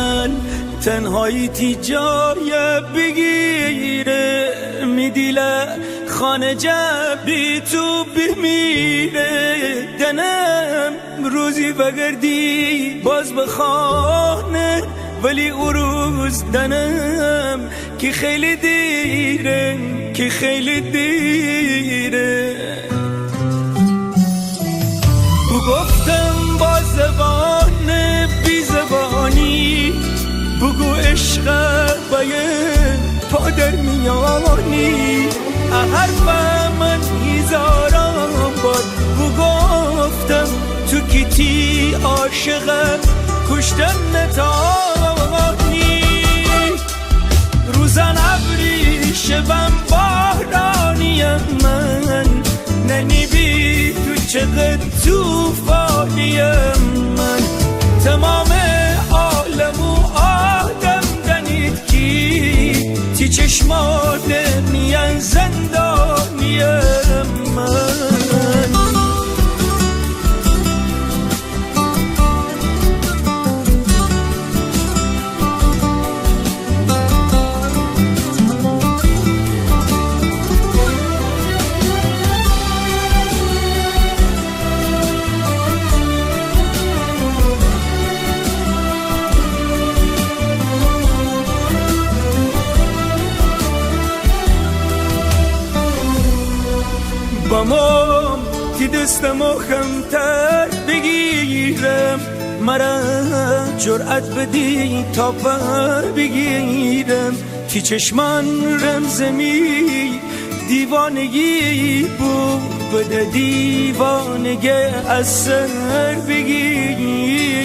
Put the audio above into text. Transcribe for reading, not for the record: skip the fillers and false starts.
من تنهایی تی جای بگیره میدیله خانه جبی تو بمیره دنم روزی بگردی باز به خانه ولی او روز دنم که خیلی دیره که خیلی دیره گفتم با زبان بی زبانی بگو عشق باید پا در میانی حرف من هزاران بار گفتم تو کیتی عاشق کشتن نتانی روزن ابری شبم بارانیم من ننیبی تو چقدر توفانیم من تمام عالم و آدم دنید کی تی چشمان میان زندانیم من بامم تی دستمو خمتر بگیرم مرا جرأت بدی تا پر بگیرم تی چشمان رمزمی دیوانگی بود بده دیوانگی از سر بگیرم